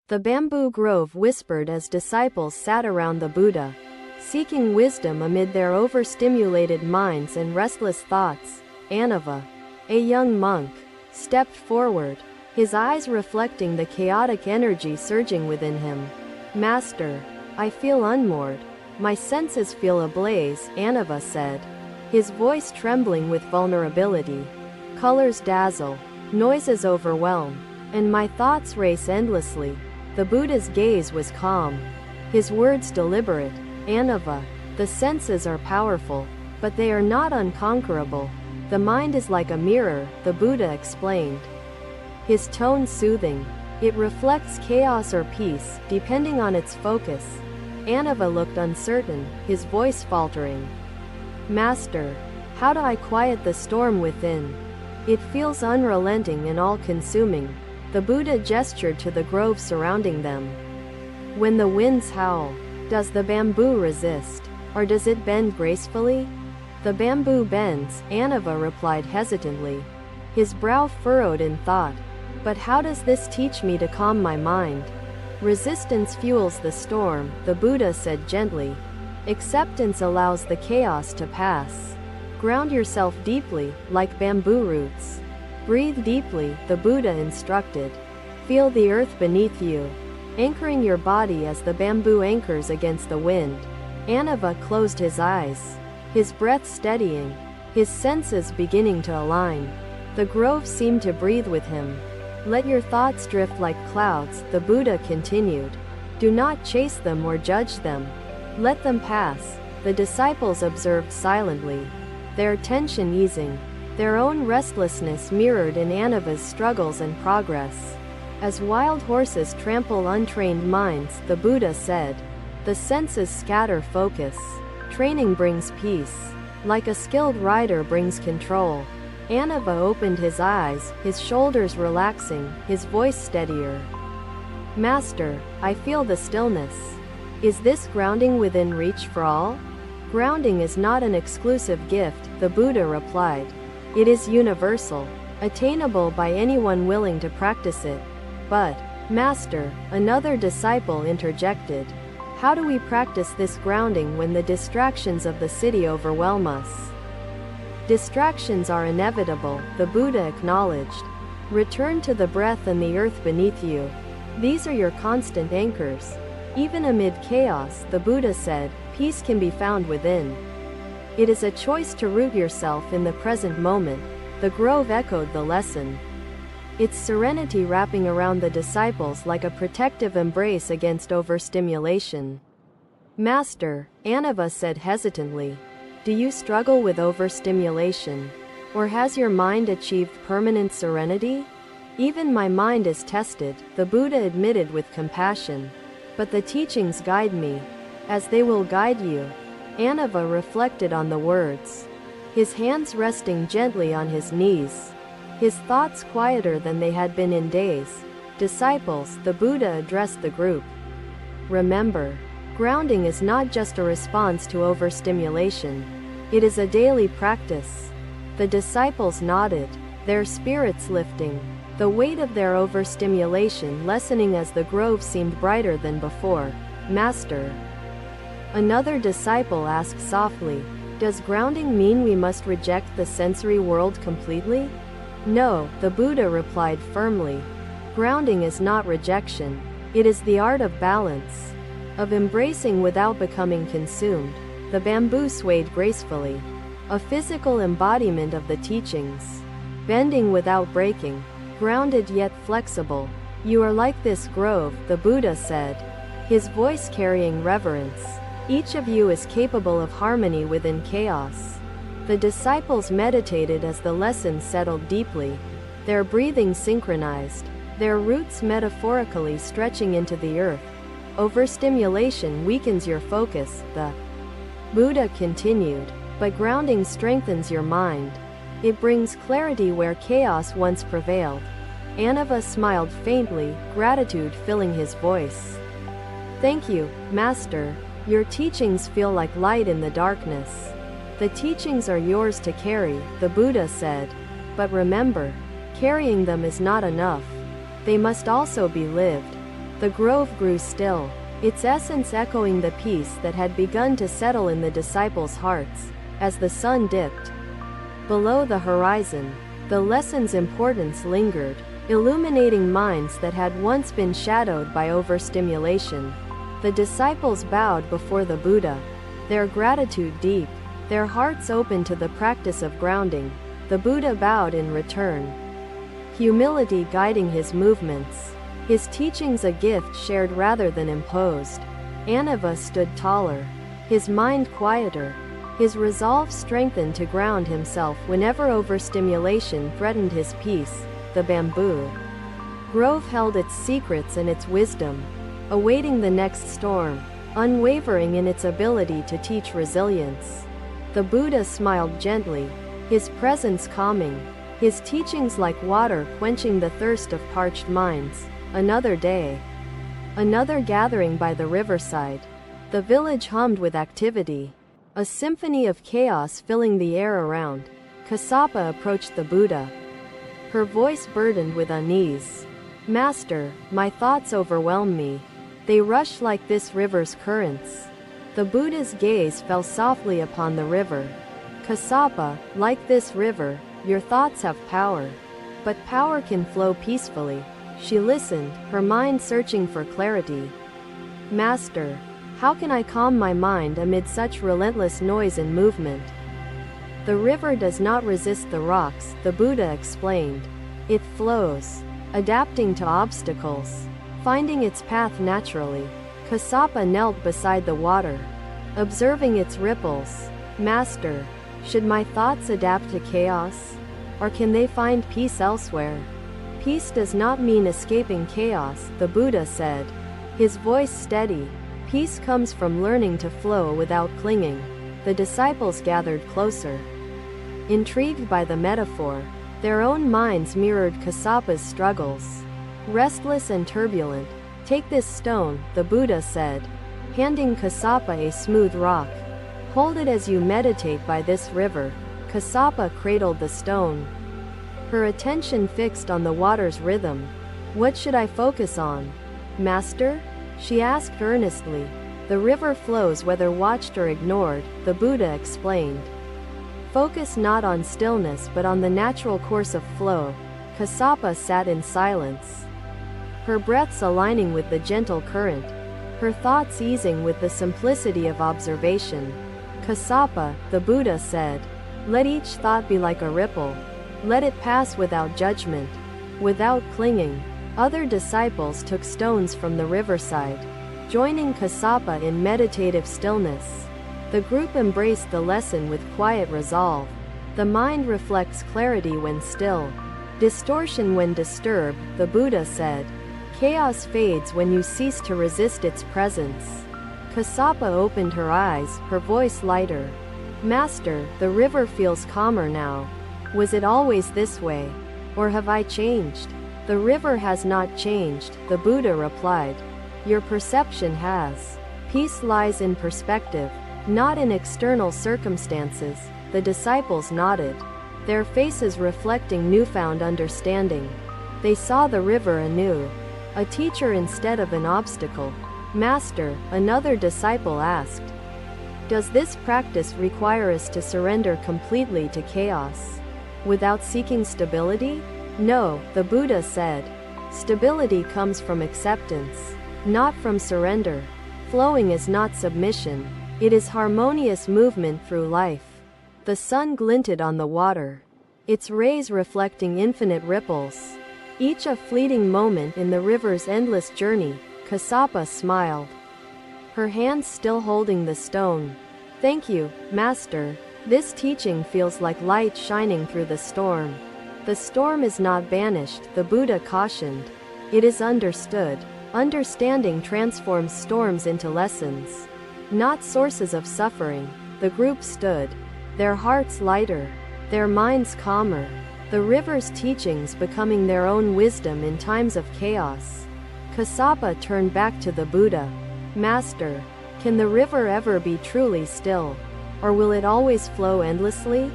The bamboo grove whispered as disciples sat around the Buddha, seeking wisdom amid their overstimulated minds and restless thoughts. Anava, a young monk, stepped forward, his eyes reflecting the chaotic energy surging within him. Master, I feel unmoored. My senses feel ablaze, Anava said, his voice trembling with vulnerability. Colors dazzle, noises overwhelm, and my thoughts race endlessly. The Buddha's gaze was calm, his words deliberate. Anava, the senses are powerful, but they are not unconquerable. The mind is like a mirror, the Buddha explained, his tone soothing. It reflects chaos or peace, depending on its focus. Anava looked uncertain, his voice faltering. Master, how do I quiet the storm within? It feels unrelenting and all-consuming. The Buddha gestured to the grove surrounding them. When the winds howl, does the bamboo resist, or does it bend gracefully? The bamboo bends, Anava replied hesitantly, his brow furrowed in thought. But how does this teach me to calm my mind? Resistance fuels the storm, the Buddha said gently. Acceptance allows the chaos to pass. Ground yourself deeply, like bamboo roots. Breathe deeply, the Buddha instructed. Feel the earth beneath you, anchoring your body as the bamboo anchors against the wind. Anava closed his eyes, his breath steadying, his senses beginning to align. The grove seemed to breathe with him. Let your thoughts drift like clouds, the Buddha continued. Do not chase them or judge them. Let them pass. The disciples observed silently, their tension easing, their own restlessness mirrored in Anava's struggles and progress. As wild horses trample untrained minds, the Buddha said, the senses scatter focus. Training brings peace. Like a skilled rider brings control. Anava opened his eyes, his shoulders relaxing, his voice steadier. Master, I feel the stillness. Is this grounding within reach for all? Grounding is not an exclusive gift, the Buddha replied. It is universal, attainable by anyone willing to practice it. But, Master, another disciple interjected, how do we practice this grounding when the distractions of the city overwhelm us? Distractions are inevitable, the Buddha acknowledged. Return to the breath and the earth beneath you. These are your constant anchors. Even amid chaos, the Buddha said, peace can be found within. It is a choice to root yourself in the present moment. The grove echoed the lesson, its serenity wrapping around the disciples like a protective embrace against overstimulation. Master, Anava said hesitantly, do you struggle with overstimulation? Or has your mind achieved permanent serenity? Even my mind is tested, the Buddha admitted with compassion. But the teachings guide me, as they will guide you. Anava reflected on the words, his hands resting gently on his knees, his thoughts quieter than they had been in days. Disciples, the Buddha addressed the group. Remember, grounding is not just a response to overstimulation. It is a daily practice. The disciples nodded, their spirits lifting, the weight of their overstimulation lessening as the grove seemed brighter than before. Master, another disciple asked softly, does grounding mean we must reject the sensory world completely? No, the Buddha replied firmly. Grounding is not rejection. It is the art of balance, of embracing without becoming consumed. The bamboo swayed gracefully, a physical embodiment of the teachings. Bending without breaking, grounded yet flexible. You are like this grove, the Buddha said, his voice carrying reverence. Each of you is capable of harmony within chaos. The disciples meditated as the lesson settled deeply, their breathing synchronized, their roots metaphorically stretching into the earth. Overstimulation weakens your focus, the Buddha continued, but grounding strengthens your mind. It brings clarity where chaos once prevailed. Anava smiled faintly, gratitude filling his voice. Thank you, Master. Your teachings feel like light in the darkness. The teachings are yours to carry, the Buddha said. But remember, carrying them is not enough. They must also be lived. The grove grew still, its essence echoing the peace that had begun to settle in the disciples' hearts. As the sun dipped below the horizon, the lesson's importance lingered, illuminating minds that had once been shadowed by overstimulation. The disciples bowed before the Buddha, their gratitude deep, their hearts open to the practice of grounding. The Buddha bowed in return, humility guiding his movements, his teachings a gift shared rather than imposed. Anava stood taller, his mind quieter, his resolve strengthened to ground himself whenever overstimulation threatened his peace. The bamboo grove held its secrets and its wisdom, awaiting the next storm, unwavering in its ability to teach resilience. The Buddha smiled gently, his presence calming, his teachings like water quenching the thirst of parched minds. Another day, another gathering by the riverside. The village hummed with activity, a symphony of chaos filling the air around. Kassapa approached the Buddha, her voice burdened with unease. Master, my thoughts overwhelm me. They rush like this river's currents. The Buddha's gaze fell softly upon the river. Kassapa, like this river, your thoughts have power. But power can flow peacefully. She listened, her mind searching for clarity. Master, how can I calm my mind amid such relentless noise and movement? The river does not resist the rocks, the Buddha explained. It flows, adapting to obstacles, finding its path naturally. Kassapa knelt beside the water, observing its ripples. Master, should my thoughts adapt to chaos? Or can they find peace elsewhere? Peace does not mean escaping chaos, the Buddha said, his voice steady. Peace comes from learning to flow without clinging. The disciples gathered closer, intrigued by the metaphor. Their own minds mirrored Kassapa's struggles. Restless and turbulent. Take this stone, the Buddha said, handing Kassapa a smooth rock. Hold it as you meditate by this river. Kassapa cradled the stone, her attention fixed on the water's rhythm. What should I focus on, Master? She asked earnestly. The river flows whether watched or ignored, the Buddha explained. Focus not on stillness but on the natural course of flow. Kassapa sat in silence, her breaths aligning with the gentle current, her thoughts easing with the simplicity of observation. Kassapa, the Buddha said, let each thought be like a ripple. Let it pass without judgment, without clinging. Other disciples took stones from the riverside, joining Kassapa in meditative stillness. The group embraced the lesson with quiet resolve. The mind reflects clarity when still, distortion when disturbed, the Buddha said. Chaos fades when you cease to resist its presence. Kassapa opened her eyes, her voice lighter. Master, the river feels calmer now. Was it always this way? Or have I changed? The river has not changed, the Buddha replied. Your perception has. Peace lies in perspective, not in external circumstances. The disciples nodded, their faces reflecting newfound understanding. They saw the river anew, a teacher instead of an obstacle. Master, another disciple asked, does this practice require us to surrender completely to chaos, without seeking stability? No, the Buddha said. Stability comes from acceptance, not from surrender. Flowing is not submission, it is harmonious movement through life. The sun glinted on the water, its rays reflecting infinite ripples, each a fleeting moment in the river's endless journey. Kassapa smiled, her hands still holding the stone. Thank you, Master. This teaching feels like light shining through the storm. The storm is not banished, the Buddha cautioned. It is understood. Understanding transforms storms into lessons, not sources of suffering. The group stood, their hearts lighter, their minds calmer, the river's teachings becoming their own wisdom in times of chaos. Kassapa turned back to the Buddha. Master, can the river ever be truly still? Or will it always flow endlessly?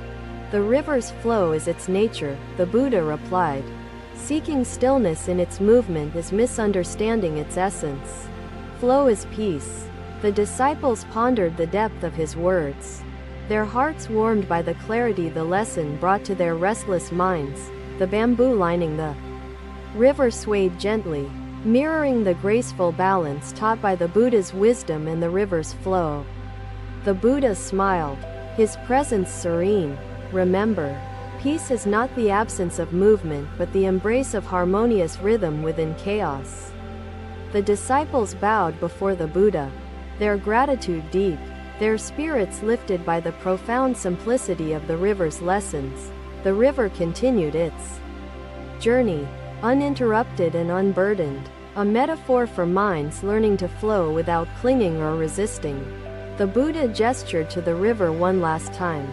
The river's flow is its nature, the Buddha replied. Seeking stillness in its movement is misunderstanding its essence. Flow is peace. The disciples pondered the depth of his words. Their hearts warmed by the clarity the lesson brought to their restless minds. The bamboo lining the river swayed gently, mirroring the graceful balance taught by the Buddha's wisdom and the river's flow. The Buddha smiled, his presence serene. Remember, peace is not the absence of movement but the embrace of harmonious rhythm within chaos. The disciples bowed before the Buddha, their gratitude deep, their spirits lifted by the profound simplicity of the river's lessons. The river continued its journey, uninterrupted and unburdened, a metaphor for minds learning to flow without clinging or resisting. The Buddha gestured to the river one last time.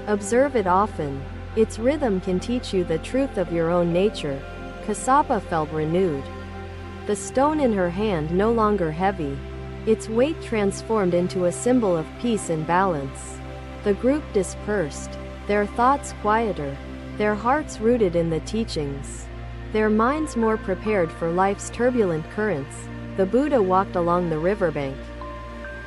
Observe it often. Its rhythm can teach you the truth of your own nature. Kassapa felt renewed. The stone in her hand no longer heavy. Its weight transformed into a symbol of peace and balance. The group dispersed, their thoughts quieter, their hearts rooted in the teachings, their minds more prepared for life's turbulent currents. The Buddha walked along the riverbank,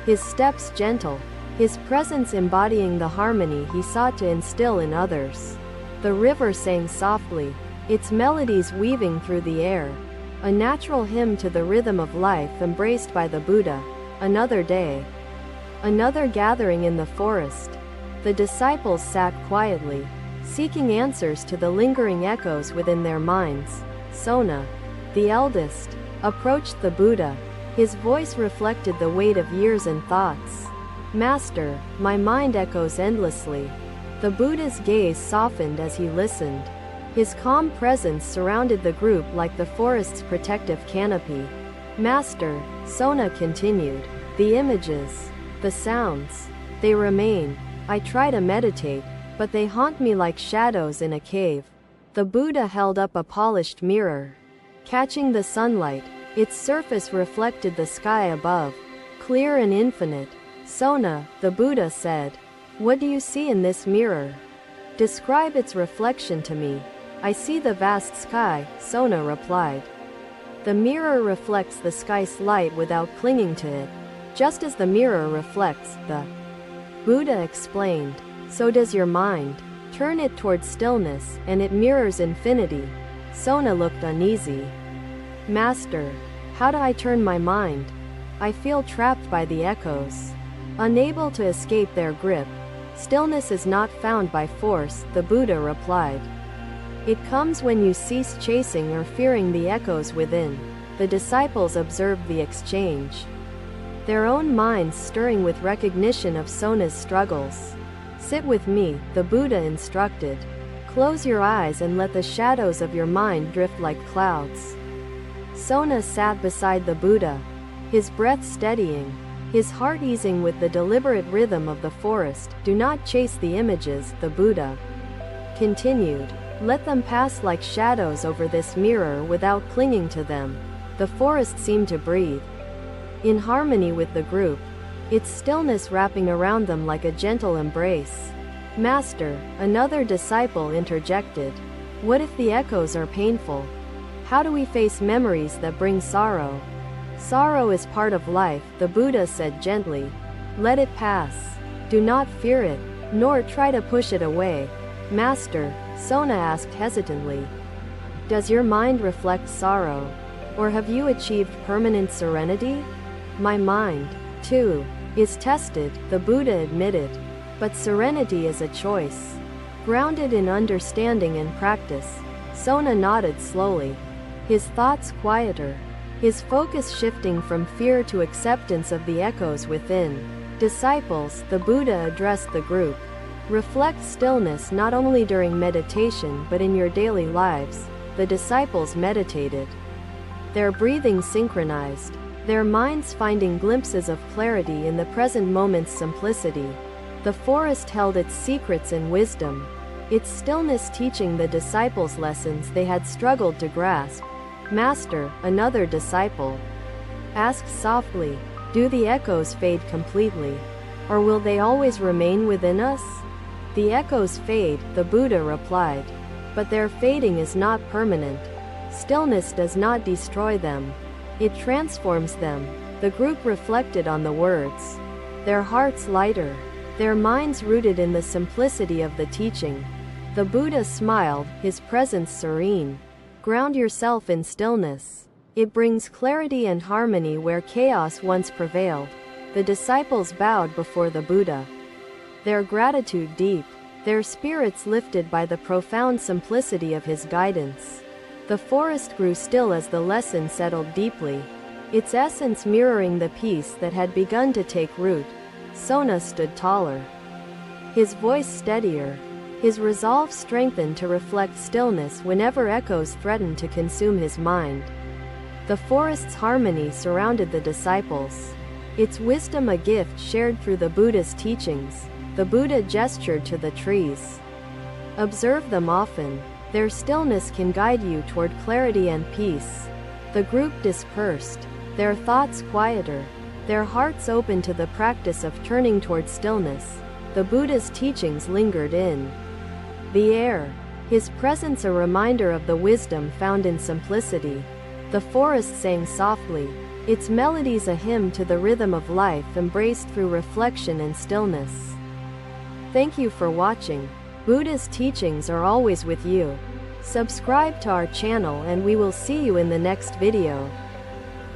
his steps gentle, his presence embodying the harmony he sought to instill in others. The river sang softly, its melodies weaving through the air, a natural hymn to the rhythm of life embraced by the Buddha. Another day, another gathering in the forest. The disciples sat quietly, seeking answers to the lingering echoes within their minds. Sona, the eldest, approached the Buddha. His voice reflected the weight of years and thoughts. Master, my mind echoes endlessly. The Buddha's gaze softened as he listened. His calm presence surrounded the group like the forest's protective canopy. Master, Sona continued, the images, the sounds, they remain. I try to meditate, but they haunt me like shadows in a cave. The Buddha held up a polished mirror. Catching the sunlight, its surface reflected the sky above, clear and infinite. Sona, the Buddha said, what do you see in this mirror? Describe its reflection to me. I see the vast sky, Sona replied. The mirror reflects the sky's light without clinging to it, just as the mirror reflects the Buddha explained. So does your mind. Turn it towards stillness, and it mirrors infinity. Sona looked uneasy. Master, how do I turn my mind? I feel trapped by the echoes, unable to escape their grip. Stillness is not found by force, the Buddha replied. It comes when you cease chasing or fearing the echoes within. The disciples observed the exchange, their own minds stirring with recognition of Sona's struggles. Sit with me, the Buddha instructed. Close your eyes and let the shadows of your mind drift like clouds. Sona sat beside the Buddha, his breath steadying, his heart easing with the deliberate rhythm of the forest. Do not chase the images, the Buddha continued. Let them pass like shadows over this mirror without clinging to them. The forest seemed to breathe, in harmony with the group, its stillness wrapping around them like a gentle embrace. Master, another disciple interjected. What if the echoes are painful? How do we face memories that bring sorrow? Sorrow is part of life, the Buddha said gently. Let it pass. Do not fear it, nor try to push it away. Master, Sona asked hesitantly. Does your mind reflect sorrow? Or have you achieved permanent serenity? My mind, too, is tested, the Buddha admitted. But serenity is a choice, grounded in understanding and practice. Sona nodded slowly, his thoughts quieter, his focus shifting from fear to acceptance of the echoes within. Disciples, the Buddha addressed the group. Reflect stillness not only during meditation but in your daily lives. The disciples meditated, their breathing synchronized, their minds finding glimpses of clarity in the present moment's simplicity. The forest held its secrets and wisdom, its stillness teaching the disciples lessons they had struggled to grasp. Master, another disciple asked softly, do the echoes fade completely? Or will they always remain within us? The echoes fade, the Buddha replied. But their fading is not permanent. Stillness does not destroy them. It transforms them. The group reflected on the words. Their hearts lighter. Their minds rooted in the simplicity of the teaching. The Buddha smiled, his presence serene. Ground yourself in stillness. It brings clarity and harmony where chaos once prevailed. The disciples bowed before the Buddha. Their gratitude deep. Their spirits lifted by the profound simplicity of his guidance. The forest grew still as the lesson settled deeply, its essence mirroring the peace that had begun to take root. Sona stood taller, his voice steadier, his resolve strengthened to reflect stillness whenever echoes threatened to consume his mind. The forest's harmony surrounded the disciples, its wisdom a gift shared through the Buddha's teachings. The Buddha gestured to the trees. Observe them often. Their stillness can guide you toward clarity and peace. The group dispersed, their thoughts quieter, their hearts open to the practice of turning toward stillness. The Buddha's teachings lingered in the air, his presence a reminder of the wisdom found in simplicity. The forest sang softly, its melodies a hymn to the rhythm of life embraced through reflection and stillness. Thank you for watching. Buddha's teachings are always with you. Subscribe to our channel and we will see you in the next video.